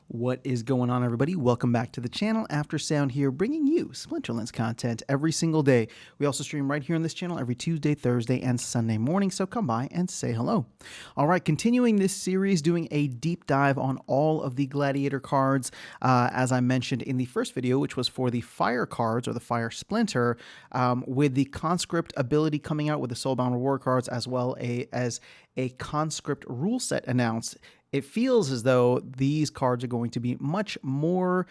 What is going on, everybody? Welcome back to the channel. After Sound here, bringing you Splinterlands content every single day. We also stream right here on this channel every Tuesday, Thursday, and Sunday morning, so come by and say hello. All right, continuing this series, doing a deep dive on all of the Gladiator cards. As I mentioned in the first video, which was for the Fire cards, or the Fire Splinter, with the Conscript ability coming out with the Soulbound Reward cards, as well as a Conscript rule set announced. It feels as though these cards are going to be much more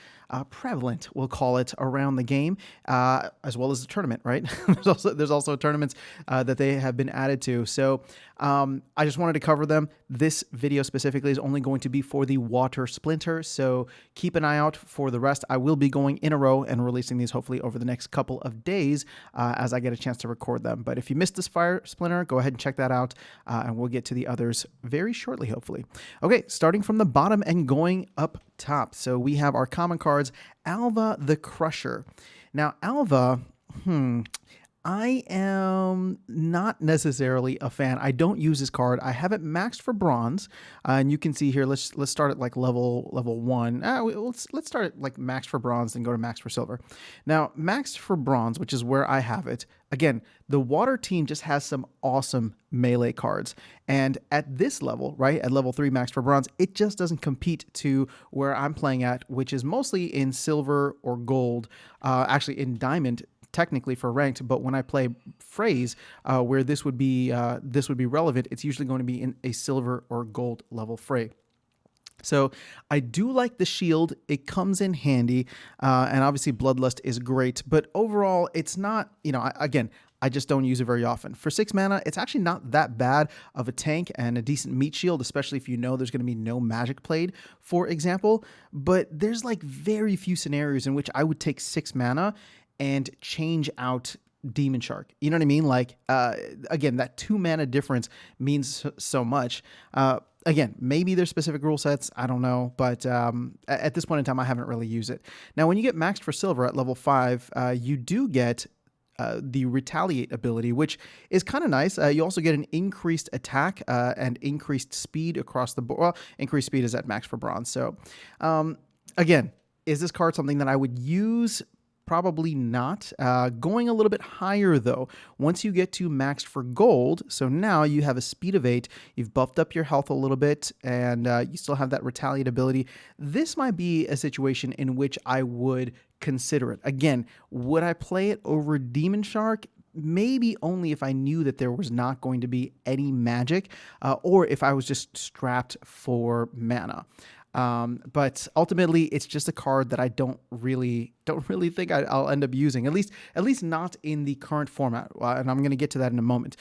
prevalent, we'll call it, around the game, as well as the tournament, right? there's also tournaments that they have been added to. So I just wanted to cover them. This video specifically is only going to be for the Water Splinter, so keep an eye out for the rest. I will be going in a row and releasing these hopefully over the next couple of days as I get a chance to record them. But if you missed this Fire Splinter, go ahead and check that out, and we'll get to the others very shortly, hopefully. Okay, starting from the bottom and going up top. So we have our common cards, Alva the Crusher. Now, Alva, I am not necessarily a fan. I don't use this card. I have it maxed for bronze, and you can see here. Let's start at like level 1. Let's start at like max for bronze, then go to max for silver. Now, maxed for bronze, which is where I have it. Again, the water team just has some awesome melee cards, and at this level, right, at level 3 max for bronze, it just doesn't compete to where I'm playing at, which is mostly in silver or gold, actually in diamond, technically for ranked, but when I play phrase, where this would be relevant, it's usually going to be in a silver or gold level fray. So I do like the shield. It comes in handy, and obviously Bloodlust is great, but overall it's not, again, I just don't use it very often. For 6 mana, it's actually not that bad of a tank and a decent meat shield, especially if you know there's going to be no magic played, for example. But there's like very few scenarios in which I would take 6 mana and change out Demon Shark. You know what I mean? Like, again, that 2 mana difference means so much. Again, maybe there's specific rule sets, I don't know, but at this point in time, I haven't really used it. Now, when you get maxed for silver at level 5, you do get the Retaliate ability, which is kind of nice. You also get an increased attack and increased speed across the board. Well, increased speed is at max for bronze. So, again, is this card something that I would use? Probably not. Going a little bit higher, though, once you get to maxed for gold, so now you have a speed of 8, you've buffed up your health a little bit, and you still have that Retaliate ability. This might be a situation in which I would consider it. Again, would I play it over Demon Shark? Maybe only if I knew that there was not going to be any magic, or if I was just strapped for mana. But ultimately, it's just a card that I don't really think I'll end up using, at least not in the current format. And I'm going to get to that in a moment.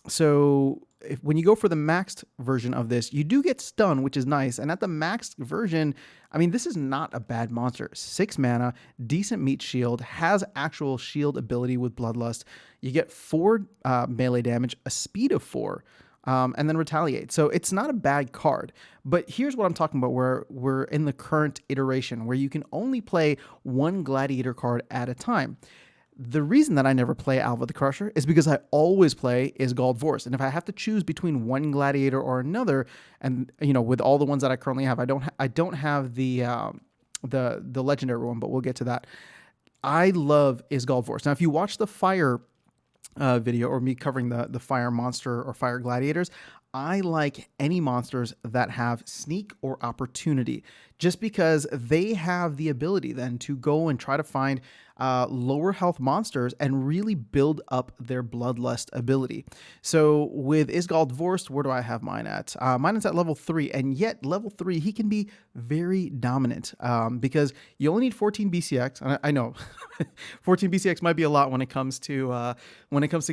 So when you go for the maxed version of this, you do get stun, which is nice. And at the maxed version, I mean, this is not a bad monster. 6 mana, decent meat shield, has actual shield ability with Bloodlust. You get 4 melee damage, a speed of 4. And then Retaliate. So it's not a bad card. But here's what I'm talking about, where we're in the current iteration, where you can only play 1 Gladiator card at a time. The reason that I never play Alva the Crusher is because I always play Iskal Vorst. And if I have to choose between one Gladiator or another, and with all the ones that I currently have, I don't have the legendary one, but we'll get to that. I love Iskal Vorst. Now, if you watch the Fire video, or me covering the fire monster or fire gladiators, I like any monsters that have sneak or opportunity, just because they have the ability then to go and try to find lower health monsters and really build up their Bloodlust ability. So with Iskal Vorst, where do I have mine at? Mine is at level 3, and yet level 3, he can be very dominant because you only need 14 BCX. I know 14 BCX might be a lot when it comes to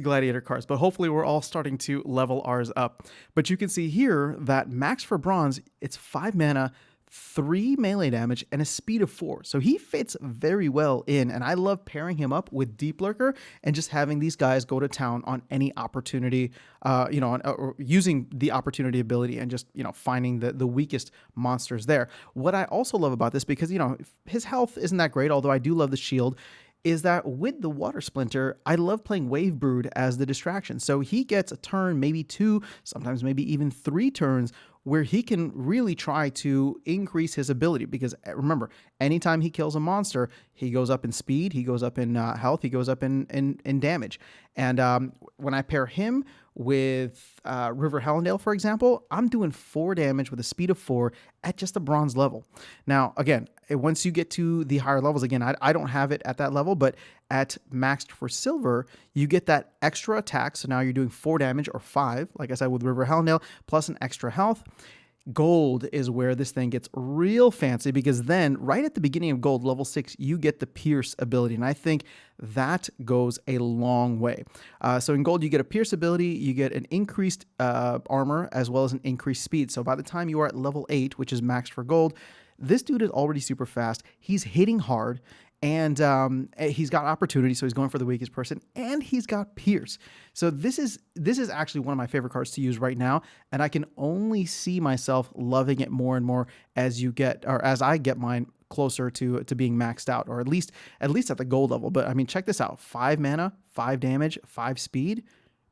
Gladiator cards, but hopefully we're all starting to level ours up. But you can see here that max for bronze, it's 5 mana, 3 melee damage, and a speed of 4. So he fits very well in, and I love pairing him up with Deep Lurker and just having these guys go to town on any opportunity, or using the opportunity ability and just, finding the weakest monsters there. What I also love about this, because, his health isn't that great, although I do love the shield, is that with the Water Splinter, I love playing Wave Brood as the distraction. So he gets a turn, maybe 2, sometimes maybe even 3 turns where he can really try to increase his ability. Because remember, anytime he kills a monster, he goes up in speed, he goes up in health, he goes up in damage. And when I pair him with River Hellendale, for example, I'm doing 4 damage with a speed of 4 at just a bronze level. Now, again, once you get to the higher levels, again, I don't have it at that level, but at maxed for silver, you get that extra attack. So now you're doing 4 damage or 5, like I said, with River Hellendale, plus an extra health. Gold is where this thing gets real fancy, because then right at the beginning of gold, level 6, you get the pierce ability. And I think that goes a long way. So in gold, you get a pierce ability, you get an increased armor, as well as an increased speed. So by the time you are at level 8, which is maxed for gold, this dude is already super fast. He's hitting hard. And he's got opportunity, so he's going for the weakest person, and he's got Pierce. So this is actually one of my favorite cards to use right now, and I can only see myself loving it more and more as I get mine closer to being maxed out, or at least at the gold level. But I mean, check this out: 5 mana, 5 damage, 5 speed,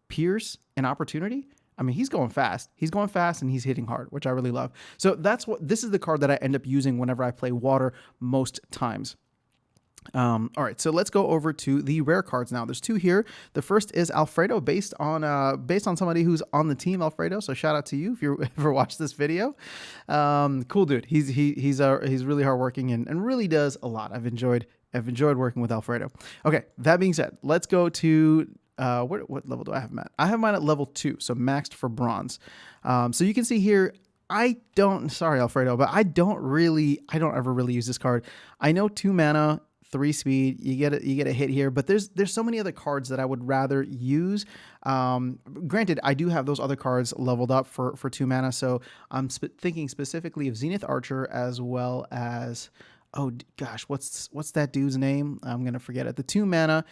Pierce, and opportunity. I mean, he's going fast. He's going fast, and he's hitting hard, which I really love. So this is the card that I end up using whenever I play water most times. All right, so let's go over to the rare cards now. There's 2 here. The first is Alfredo, based on somebody who's on the team, Alfredo. So shout out to you if you ever watched this video. Cool dude. He's really hardworking and really does a lot. I've enjoyed working with Alfredo. Okay, that being said, let's go to what level do I have him at? I have mine at level 2, so maxed for bronze. So you can see here, sorry Alfredo, but I don't ever really use this card. I know 2 mana, 3 speed, you get a hit here, but there's so many other cards that I would rather use. Granted, I do have those other cards leveled up for 2 mana, so I'm thinking specifically of Zenith Archer, as well as, oh gosh, what's that dude's name? I'm gonna forget it. The 2 mana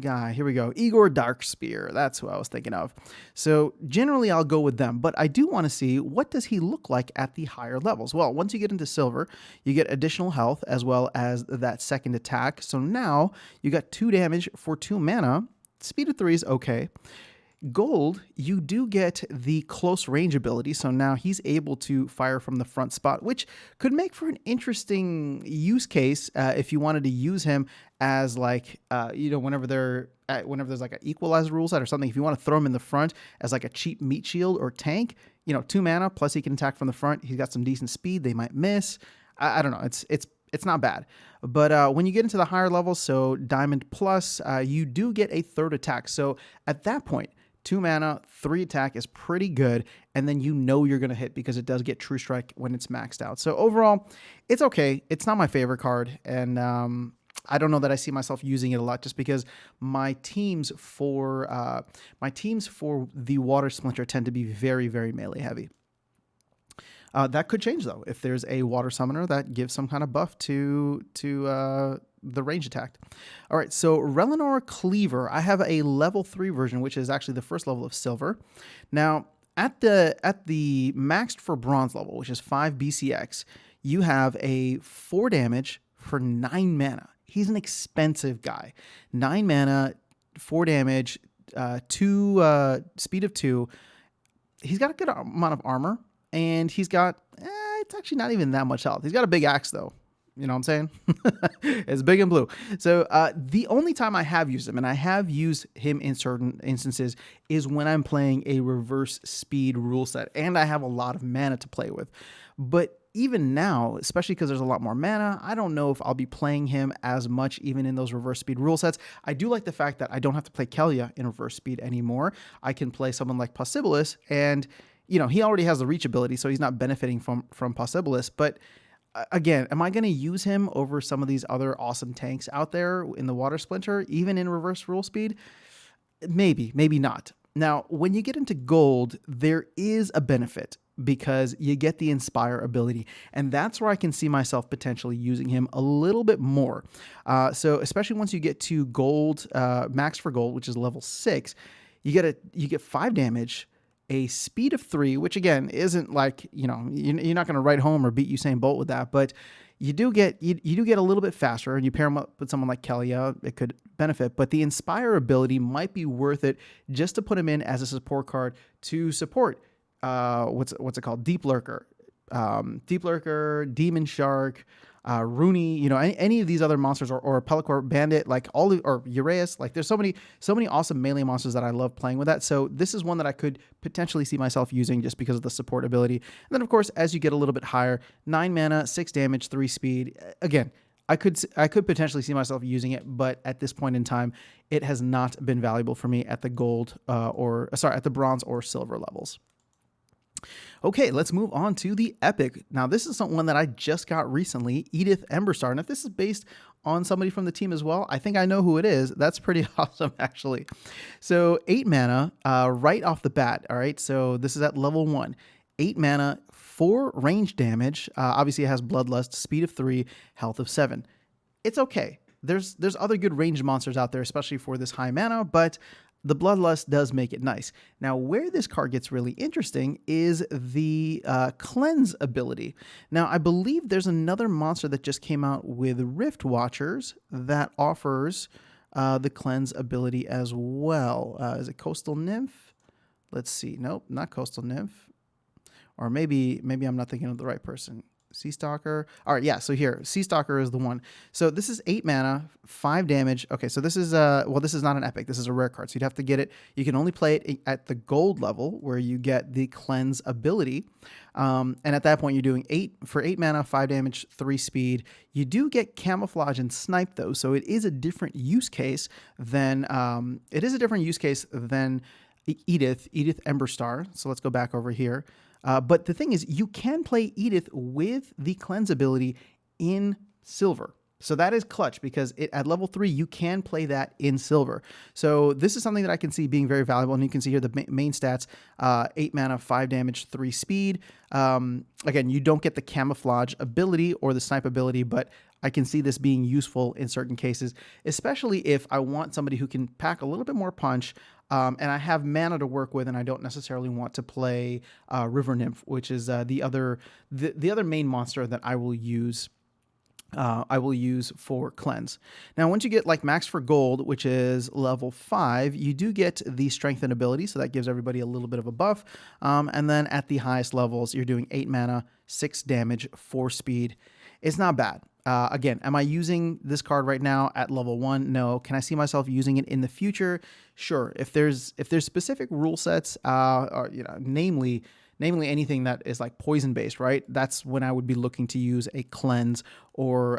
guy. Here we go. Igor Darkspear. That's who I was thinking of. So generally I'll go with them, but I do want to see, what does he look like at the higher levels? Well, once you get into silver, you get additional health as well as that second attack. So now you got 2 damage for 2 mana. Speed of 3 is okay. Gold, you do get the close range ability, so now he's able to fire from the front spot, which could make for an interesting use case if you wanted to use him as whenever there's like an equalized rule set or something. If you want to throw him in the front as like a cheap meat shield or tank, 2 mana plus he can attack from the front. He's got some decent speed. They might miss. I don't know. It's not bad. But when you get into the higher levels, so Diamond Plus, you do get a 3rd attack. So at that point, 2 mana, 3 attack is pretty good, and then you're going to hit, because it does get True Strike when it's maxed out. So overall, it's okay. It's not my favorite card, and I don't know that I see myself using it a lot, just because my teams for the Water Splinter tend to be very, very melee heavy. That could change, though, if there's a water summoner that gives some kind of buff to the range attack. All right, so Merlin Cleaver, I have a level 3 version, which is actually the first level of silver. Now, at the maxed for bronze level, which is 5 BCX, you have a 4 damage for 9 mana. He's an expensive guy. 9 mana, 4 damage, 2 speed of 2. He's got a good amount of armor, and he's got, it's actually not even that much health. He's got a big axe, though. You know what I'm saying? It's big and blue. So the only time I have used him, and I have used him in certain instances, is when I'm playing a reverse speed rule set, and I have a lot of mana to play with. But even now, especially because there's a lot more mana, I don't know if I'll be playing him as much even in those reverse speed rule sets. I do like the fact that I don't have to play Kelia in reverse speed anymore. I can play someone like Possibilis, and he already has the reach ability, so he's not benefiting from Possibilis. But again, am I going to use him over some of these other awesome tanks out there in the Water Splinter, even in reverse rule speed? Maybe, maybe not. Now, when you get into gold, there is a benefit, because you get the Inspire ability, and that's where I can see myself potentially using him a little bit more. So especially once you get to gold, max for gold, which is level 6, you get 5 damage, a speed of 3, which again isn't like, you're not going to write home or beat Usain Bolt with that, but you do get a little bit faster, and you pair him up with someone like Kelia, it could benefit. But the Inspire ability might be worth it just to put him in as a support card to support what's it called? Deep Lurker, Demon Shark, Rooney, any of these other monsters, or Pelacor Bandit, like or Uraeus. Like there's so many awesome melee monsters that I love playing with that. So this is one that I could potentially see myself using just because of the support ability. And then of course, as you get a little bit higher, 9 mana, 6 damage, 3 speed. Again, I could potentially see myself using it, but at this point in time, it has not been valuable for me at the at the bronze or silver levels. Okay, let's move on to the epic. Now, this is one that I just got recently, Edith Emberstar. And if this is based on somebody from the team as well, I think I know who it is. That's pretty awesome, actually. So 8 mana right off the bat. All right, so this is at level 1. 8 mana, 4 range damage. Obviously, it has Bloodlust, speed of 3, health of 7. It's okay. There's other good ranged monsters out there, especially for this high mana, but the Bloodlust does make it nice. Now, where this card gets really interesting is the Cleanse ability. Now, I believe there's another monster that just came out with Rift Watchers that offers the Cleanse ability as well. Is it Coastal Nymph? Let's see. Nope, not Coastal Nymph. Or maybe I'm not thinking of the right person. Sea Stalker. All right, yeah, so here, Sea Stalker is the one. So this is 8 mana, 5 damage. Okay, so this is this is not an epic. This is a rare card. So you'd have to get it. You can only play it at the gold level where you get the Cleanse ability. And at that point, you're doing 8 mana, 5 damage, 3 speed. You do get Camouflage and Snipe though, so it is a different use case than Edith Emberstar. So let's go back over here. But the thing is, you can play Edith with the Cleanse ability in silver. So that is clutch because at level 3, you can play that in silver. So this is something that I can see being very valuable. And you can see here the main stats, 8 mana, 5 damage, 3 speed. Again, you don't get the Camouflage ability or the Snipe ability, but I can see this being useful in certain cases, especially if I want somebody who can pack a little bit more punch, and I have mana to work with, and I don't necessarily want to play River Nymph, which is the other main monster that I will use. For Cleanse. Now, once you get like max for gold, which is level 5, you do get the strengthen ability, so that gives everybody a little bit of a buff. And then at the highest levels, you're doing 8 mana, 6 damage, 4 speed. It's not bad. Again, am I using this card right now at level 1? No. Can I see myself using it in the future? Sure. If there's specific rule sets, or namely anything that is like poison based, right? That's when I would be looking to use a Cleanse, or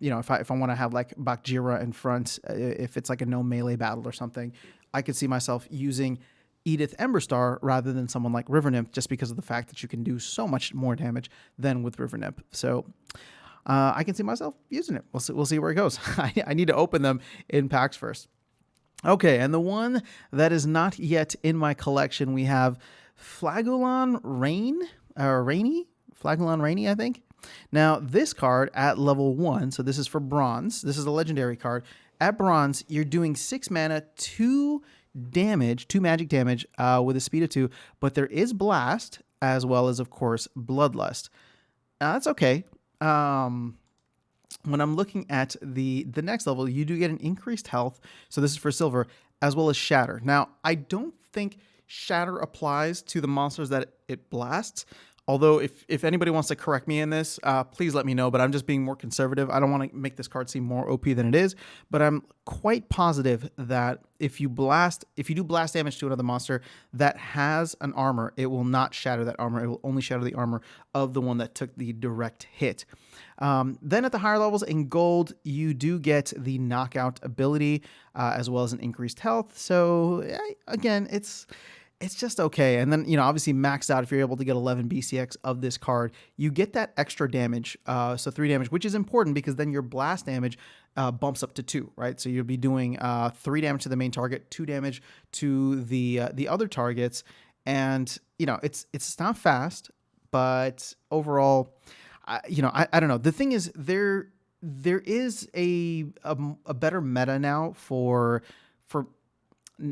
if I want to have like Bakjira in front, if it's like a no melee battle or something, I could see myself using Edith Emberstar rather than someone like River Nymph, just because of the fact that you can do so much more damage than with River Nymph. So I can see myself using it. We'll see where it goes. I need to open them in packs first. Okay, and the one that is not yet in my collection, we have Flagolon Rain, Flagolon Rainy, I think. Now, this card at level 1, so this is for bronze. This is a legendary card. At bronze, you're doing 6 mana, 2 magic damage with a speed of 2, but there is Blast, as well as, of course, Bloodlust. Now, that's okay. When I'm looking at the next level, you do get an increased health. So this is for silver, as well as Shatter. Now, I don't think Shatter applies to the monsters that it blasts. Although, if anybody wants to correct me in this, please let me know. But I'm just being more conservative. I don't want to make this card seem more OP than it is. But I'm quite positive that if you do blast damage to another monster that has an armor, it will not shatter that armor. It will only shatter the armor of the one that took the direct hit. Then at the higher levels in gold, you do get the knockout ability, as well as an increased health. So again, it's just okay. And then, obviously maxed out, if you're able to get 11 BCX of this card, you get that extra damage. So 3 damage, which is important because then your blast damage bumps up to 2, right? So you'll be doing 3 damage to the main target, 2 damage to the other targets. And, it's not fast, but overall, I don't know. The thing is, there is a better meta now for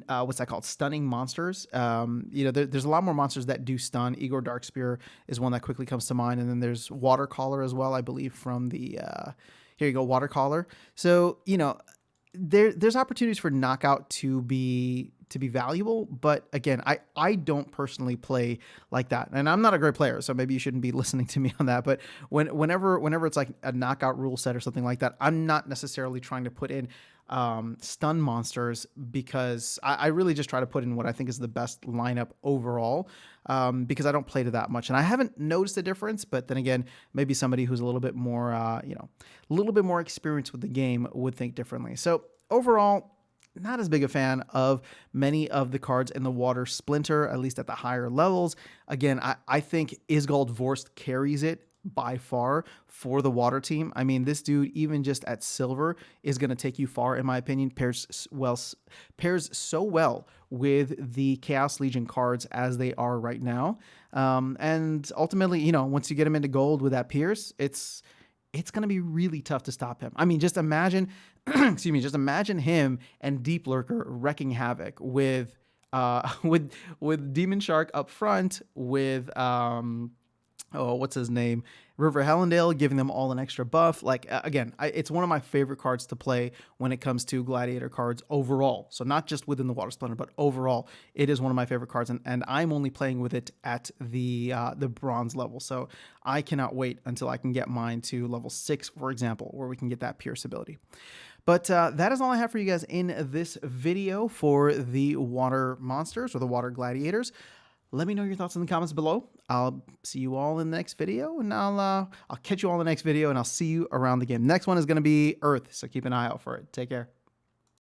what's that called? Stunning monsters. There's a lot more monsters that do stun. Igor Darkspear is one that quickly comes to mind. And then there's Watercaller as well, I believe, from the, here you go, Watercaller. So, there's opportunities for knockout to be to be valuable. But again, I don't personally play like that, and I'm not a great player, so maybe you shouldn't be listening to me on that. But whenever it's like a knockout rule set or something like that, I'm not necessarily trying to put in stun monsters, because I really just try to put in what I think is the best lineup overall, because I don't play to that much, and I haven't noticed a difference. But then again, maybe somebody who's a little bit more, a little bit more experienced with the game would think differently. So overall, not as big a fan of many of the cards in the Water Splinter, at least at the higher levels. Again, I think Iskal Vorst carries it by far for the water team. I mean, this dude, even just at silver, is going to take you far, in my opinion. Pairs so well with the Chaos Legion cards as they are right now. And ultimately, once you get him into gold with that Pierce, it's going to be really tough to stop him. I mean, just imagine, just imagine him and Deep Lurker wrecking havoc with Demon Shark up front, with what's his name? River Hellendale, giving them all an extra buff. Like, again, it's one of my favorite cards to play when it comes to Gladiator cards overall. So not just within the Water Splinter, but overall, it is one of my favorite cards, and I'm only playing with it at the bronze level. So I cannot wait until I can get mine to level 6, for example, where we can get that Pierce ability. But that is all I have for you guys in this video for the water monsters, or the water gladiators. Let me know your thoughts in the comments below. I'll see you all in the next video, and I'll catch you all in the next video, and I'll see you around the game. Next one is going to be Earth, so keep an eye out for it. Take care.